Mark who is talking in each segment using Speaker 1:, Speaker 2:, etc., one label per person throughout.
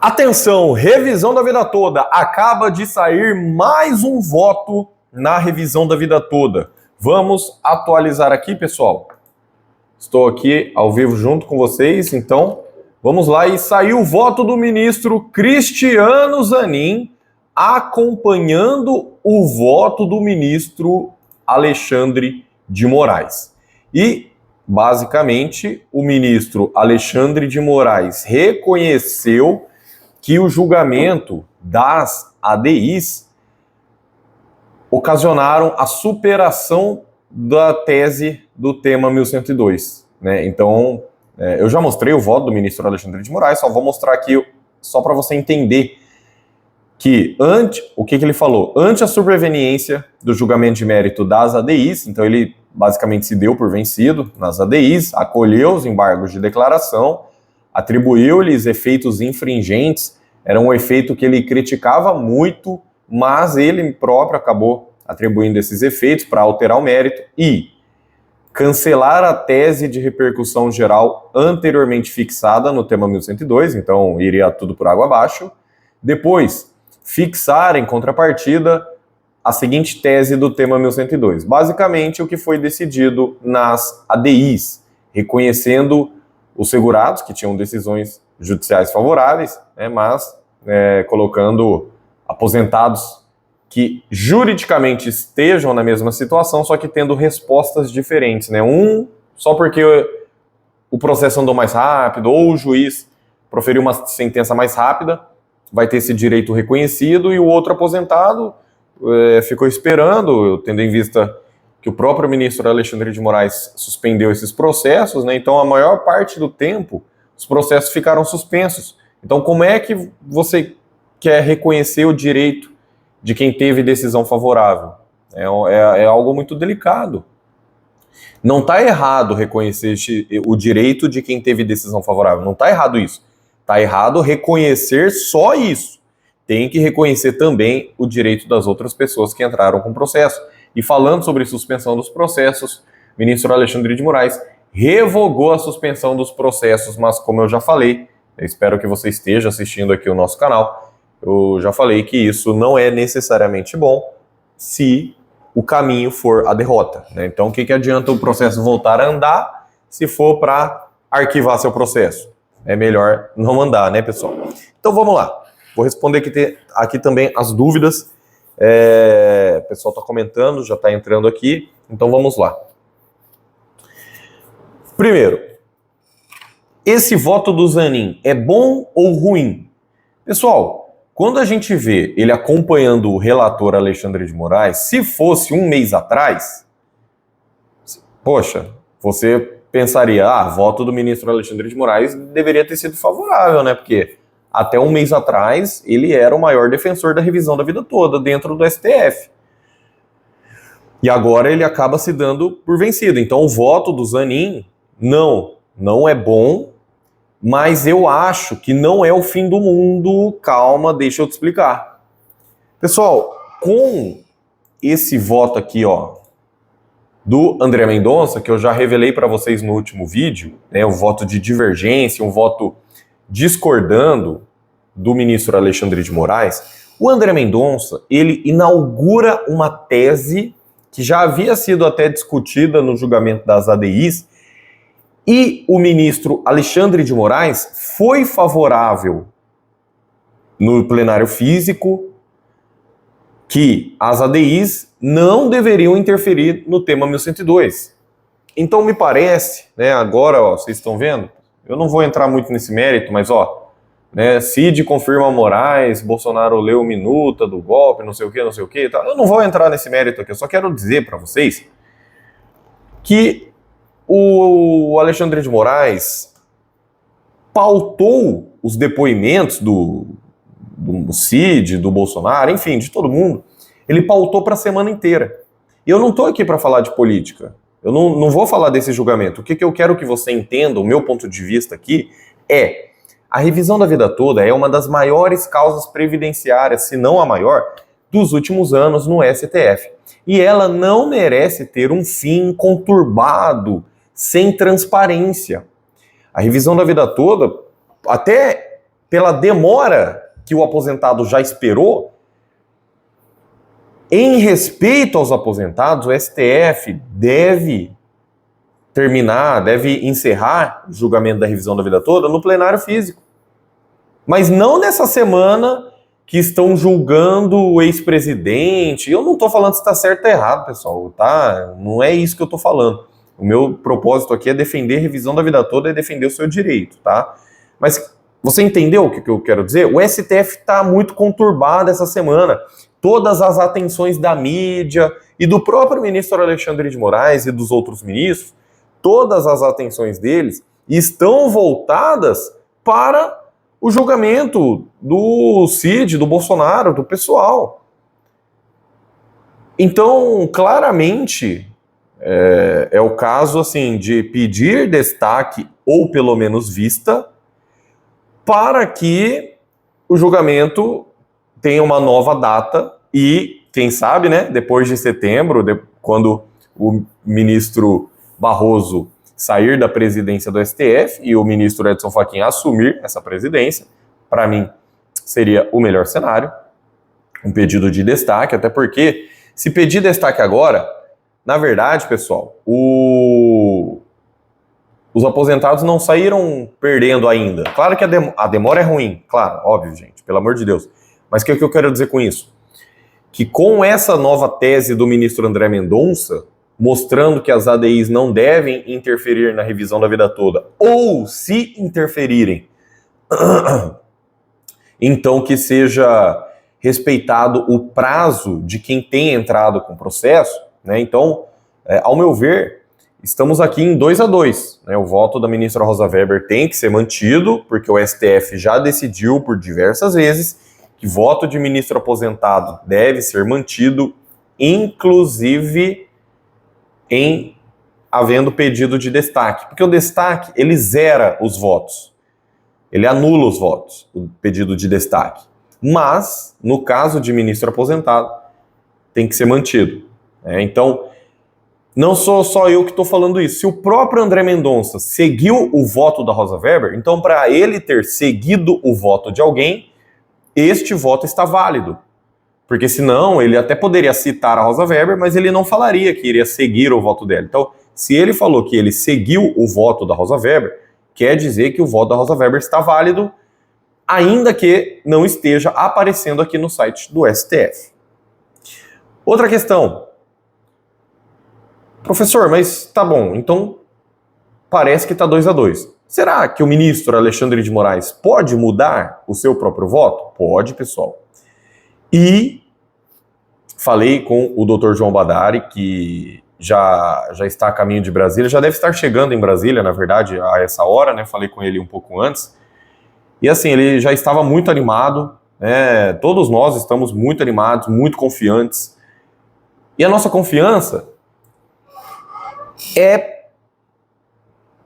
Speaker 1: Atenção, revisão da vida toda. Acaba de sair mais um voto na revisão da vida toda. Vamos atualizar aqui, pessoal. Estou aqui ao vivo junto com vocês, então vamos lá. E saiu o voto do ministro Cristiano Zanin, acompanhando o voto do ministro Alexandre de Moraes. E, basicamente, o ministro Alexandre de Moraes reconheceu que o julgamento das ADIs ocasionaram a superação da tese do tema 1102. Né? Então, eu já mostrei o voto do ministro Alexandre de Moraes, só vou mostrar aqui, só para você entender que, o que ele falou? Ante a sobreveniência do julgamento de mérito das ADIs, então ele basicamente se deu por vencido nas ADIs, acolheu os embargos de declaração, atribuiu-lhes efeitos infringentes, era um efeito que ele criticava muito, mas ele próprio acabou atribuindo esses efeitos para alterar o mérito e cancelar a tese de repercussão geral anteriormente fixada no tema 1102, então iria tudo por água abaixo. Depois, fixar em contrapartida a seguinte tese do tema 1102. Basicamente, o que foi decidido nas ADIs, reconhecendo os segurados que tinham decisões judiciais favoráveis, né, mas colocando aposentados que juridicamente estejam na mesma situação, só que tendo respostas diferentes, né? Um só porque o processo andou mais rápido ou o juiz proferiu uma sentença mais rápida, vai ter esse direito reconhecido, e o outro aposentado ficou esperando, tendo em vista que o próprio ministro Alexandre de Moraes suspendeu esses processos, né? Então a maior parte do tempo os processos ficaram suspensos. Então como é que você quer reconhecer o direito de quem teve decisão favorável? É algo muito delicado. Não está errado reconhecer o direito de quem teve decisão favorável, não está errado isso. Está errado reconhecer só isso. Tem que reconhecer também o direito das outras pessoas que entraram com o processo. E falando sobre suspensão dos processos, o ministro Alexandre de Moraes revogou a suspensão dos processos, mas como eu já falei, eu espero que você esteja assistindo aqui o nosso canal, eu já falei que isso não é necessariamente bom se o caminho for a derrota. Né? Então, o que adianta o processo voltar a andar se for para arquivar seu processo? É melhor não andar, né, pessoal? Então, vamos lá. Vou responder aqui também as dúvidas. O pessoal está comentando, já está entrando aqui. Então, vamos lá. Primeiro, esse voto do Zanin é bom ou ruim? Pessoal, quando a gente vê ele acompanhando o relator Alexandre de Moraes, se fosse um mês atrás, poxa, você pensaria, voto do ministro Alexandre de Moraes deveria ter sido favorável, né? Porque até um mês atrás ele era o maior defensor da revisão da vida toda dentro do STF. E agora ele acaba se dando por vencido. Então o voto do Zanin não é bom, mas eu acho que não é o fim do mundo. Calma, deixa eu te explicar. Pessoal, com esse voto aqui, do André Mendonça, que eu já revelei para vocês no último vídeo, né, um voto de divergência, um voto discordando do ministro Alexandre de Moraes, o André Mendonça, ele inaugura uma tese que já havia sido até discutida no julgamento das ADIs, e o ministro Alexandre de Moraes foi favorável no plenário físico que as ADIs não deveriam interferir no tema 1102. Então me parece, né, agora vocês estão vendo, eu não vou entrar muito nesse mérito, mas Cid confirma Moraes, Bolsonaro leu minuta do golpe, não sei o que, tá? Eu não vou entrar nesse mérito aqui, eu só quero dizer para vocês que o Alexandre de Moraes pautou os depoimentos do Cid, do Bolsonaro, enfim, de todo mundo. Ele pautou para a semana inteira. E eu não estou aqui para falar de política. Eu não vou falar desse julgamento. O que eu quero que você entenda, o meu ponto de vista aqui, é a revisão da vida toda é uma das maiores causas previdenciárias, se não a maior, dos últimos anos no STF. E ela não merece ter um fim conturbado, sem transparência. A revisão da vida toda, até pela demora que o aposentado já esperou, em respeito aos aposentados, o STF deve encerrar o julgamento da revisão da vida toda no plenário físico. Mas não nessa semana que estão julgando o ex-presidente. Eu não estou falando se está certo ou errado, pessoal, tá? Não é isso que eu estou falando. O meu propósito aqui é defender a revisão da vida toda e defender o seu direito, tá? Mas você entendeu o que eu quero dizer? O STF está muito conturbado essa semana. Todas as atenções da mídia e do próprio ministro Alexandre de Moraes e dos outros ministros, todas as atenções deles estão voltadas para o julgamento do Cid, do Bolsonaro, do pessoal. Então, claramente, é o caso assim de pedir destaque ou pelo menos vista para que o julgamento tenha uma nova data e, quem sabe, né, depois de setembro, quando o ministro Barroso sair da presidência do STF e o ministro Edson Fachin assumir essa presidência, para mim seria o melhor cenário, um pedido de destaque, até porque se pedir destaque agora, na verdade, pessoal, os aposentados não saíram perdendo ainda. Claro que a demora é ruim, claro, óbvio, gente, pelo amor de Deus. Mas o que eu quero dizer com isso? Que com essa nova tese do ministro André Mendonça, mostrando que as ADIs não devem interferir na revisão da vida toda, ou se interferirem, então que seja respeitado o prazo de quem tem entrado com o processo, né? Então, ao meu ver, estamos aqui em 2-2, né? O voto da ministra Rosa Weber tem que ser mantido, porque o STF já decidiu por diversas vezes que voto de ministro aposentado deve ser mantido, inclusive em havendo pedido de destaque. Porque o destaque, ele zera os votos. Ele anula os votos, o pedido de destaque. Mas, no caso de ministro aposentado, tem que ser mantido. Então, não sou só eu que estou falando isso. Se o próprio André Mendonça seguiu o voto da Rosa Weber, então para ele ter seguido o voto de alguém, este voto está válido. Porque senão ele até poderia citar a Rosa Weber, mas ele não falaria que iria seguir o voto dela. Então, se ele falou que ele seguiu o voto da Rosa Weber, quer dizer que o voto da Rosa Weber está válido, ainda que não esteja aparecendo aqui no site do STF. Outra questão. Professor, mas tá bom, então parece que está 2-2. Será que o ministro Alexandre de Moraes pode mudar o seu próprio voto? Pode, pessoal. E falei com o Dr. João Badari, que já está a caminho de Brasília, já deve estar chegando em Brasília, na verdade, a essa hora, né? Falei com ele um pouco antes. E assim, ele já estava muito animado, né? Todos nós estamos muito animados, muito confiantes. E a nossa confiança é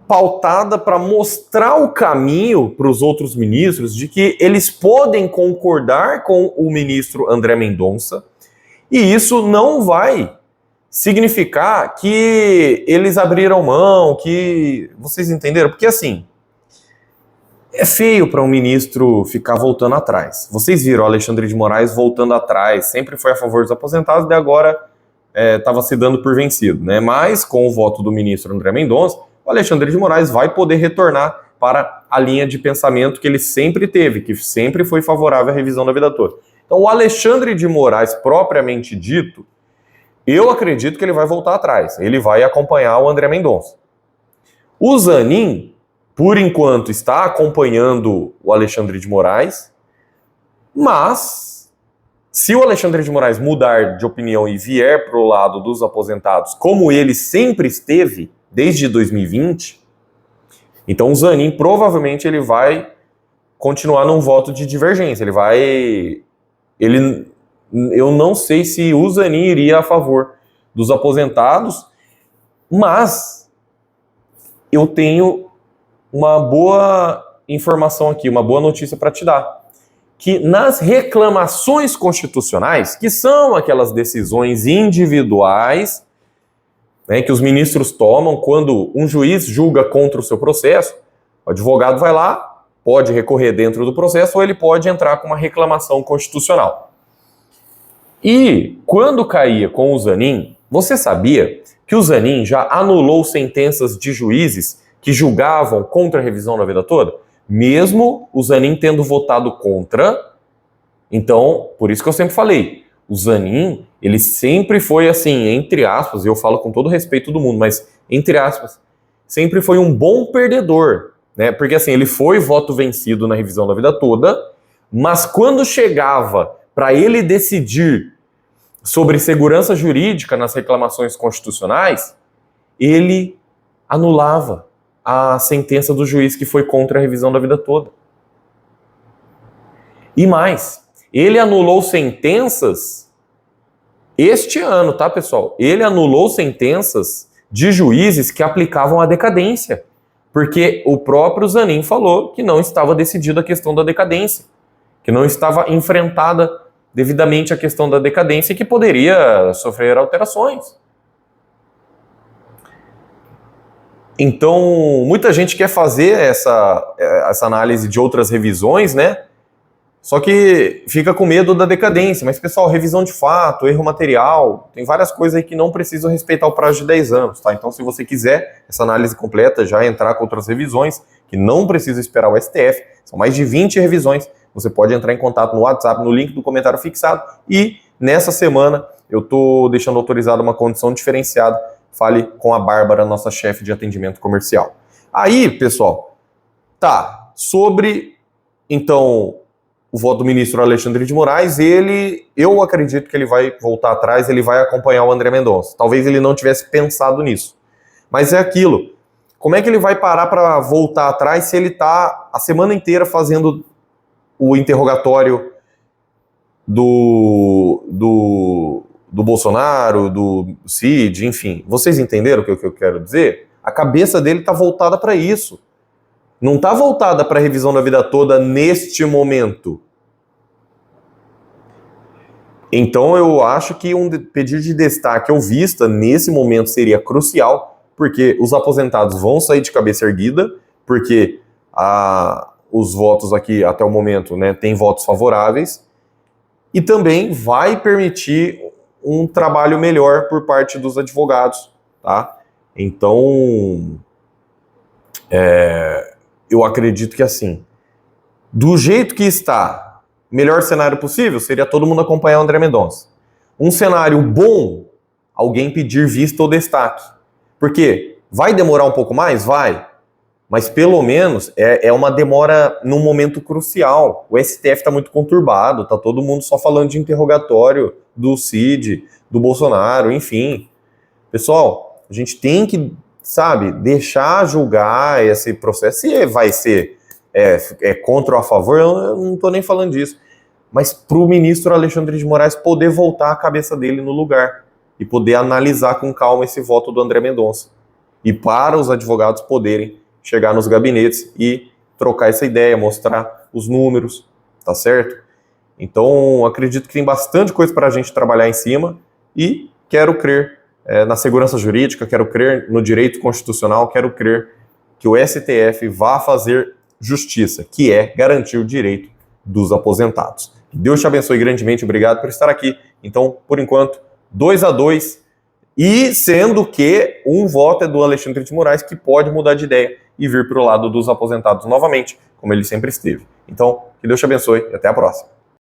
Speaker 1: pautada para mostrar o caminho para os outros ministros de que eles podem concordar com o ministro André Mendonça, e isso não vai significar que eles abriram mão, que... Vocês entenderam? Porque assim, é feio para um ministro ficar voltando atrás. Vocês viram o Alexandre de Moraes voltando atrás, sempre foi a favor dos aposentados, e agora estava se dando por vencido, né? Mas com o voto do ministro André Mendonça, o Alexandre de Moraes vai poder retornar para a linha de pensamento que ele sempre teve, que sempre foi favorável à revisão da vida toda. Então, o Alexandre de Moraes, propriamente dito, eu acredito que ele vai voltar atrás. Ele vai acompanhar o André Mendonça. O Zanin, por enquanto, está acompanhando o Alexandre de Moraes, mas se o Alexandre de Moraes mudar de opinião e vier para o lado dos aposentados, como ele sempre esteve desde 2020, então o Zanin provavelmente ele vai continuar num voto de divergência. Eu não sei se o Zanin iria a favor dos aposentados, mas eu tenho uma boa informação aqui, uma boa notícia para te dar. Que nas reclamações constitucionais, que são aquelas decisões individuais, né, que os ministros tomam quando um juiz julga contra o seu processo, o advogado vai lá pode recorrer dentro do processo ou ele pode entrar com uma reclamação constitucional. E quando caía com o Zanin, você sabia que o Zanin já anulou sentenças de juízes que julgavam contra a revisão da vida toda? Mesmo o Zanin tendo votado contra. Então, por isso que eu sempre falei, o Zanin, ele sempre foi assim, entre aspas, e eu falo com todo respeito do mundo, mas entre aspas, sempre foi um bom perdedor, né? Porque assim, ele foi voto vencido na revisão da vida toda, mas quando chegava para ele decidir sobre segurança jurídica nas reclamações constitucionais, ele anulava a sentença do juiz que foi contra a revisão da vida toda. E mais, ele anulou sentenças este ano, tá, pessoal? Ele anulou sentenças de juízes que aplicavam a decadência, porque o próprio Zanin falou que não estava decidida a questão da decadência, que não estava enfrentada devidamente a questão da decadência e que poderia sofrer alterações. Então, muita gente quer fazer essa análise de outras revisões, né? Só que fica com medo da decadência. Mas, pessoal, revisão de fato, erro material, tem várias coisas aí que não precisam respeitar o prazo de 10 anos, tá? Então, se você quiser essa análise completa, já entrar com outras revisões, que não precisa esperar o STF, são mais de 20 revisões, você pode entrar em contato no WhatsApp, no link do comentário fixado, e nessa semana eu estou deixando autorizada uma condição diferenciada. Fale com a Bárbara, nossa chefe de atendimento comercial. Aí, pessoal, tá, sobre, então, o voto do ministro Alexandre de Moraes, eu acredito que ele vai voltar atrás, ele vai acompanhar o André Mendonça. Talvez ele não tivesse pensado nisso. Mas é aquilo, como é que ele vai parar para voltar atrás se ele está a semana inteira fazendo o interrogatório do Bolsonaro, do Cid, enfim. Vocês entenderam o que eu quero dizer? A cabeça dele está voltada para isso. Não está voltada para a revisão da vida toda neste momento. Então eu acho que um pedido de destaque ou vista nesse momento seria crucial, porque os aposentados vão sair de cabeça erguida, porque os votos aqui até o momento, né, tem votos favoráveis, e também vai permitir um trabalho melhor por parte dos advogados, tá? Então, eu acredito que assim, do jeito que está, melhor cenário possível seria todo mundo acompanhar o André Mendonça. Um cenário bom, alguém pedir vista ou destaque. Porque vai demorar um pouco mais? Vai. Mas pelo menos é uma demora num momento crucial. O STF está muito conturbado, tá todo mundo só falando de interrogatório do Cid, do Bolsonaro, enfim. Pessoal, a gente tem que, sabe, deixar julgar esse processo. Se vai ser contra ou a favor, eu não estou nem falando disso. Mas para o ministro Alexandre de Moraes poder voltar a cabeça dele no lugar e poder analisar com calma esse voto do André Mendonça. E para os advogados poderem chegar nos gabinetes e trocar essa ideia, mostrar os números, tá certo? Então, acredito que tem bastante coisa para a gente trabalhar em cima e quero crer na segurança jurídica, quero crer no direito constitucional, quero crer que o STF vá fazer justiça, que é garantir o direito dos aposentados. Que Deus te abençoe grandemente, obrigado por estar aqui. Então, por enquanto, 2-2, e sendo que um voto é do Alexandre de Moraes, que pode mudar de ideia e vir para o lado dos aposentados novamente, como ele sempre esteve. Então, que Deus te abençoe e até a próxima.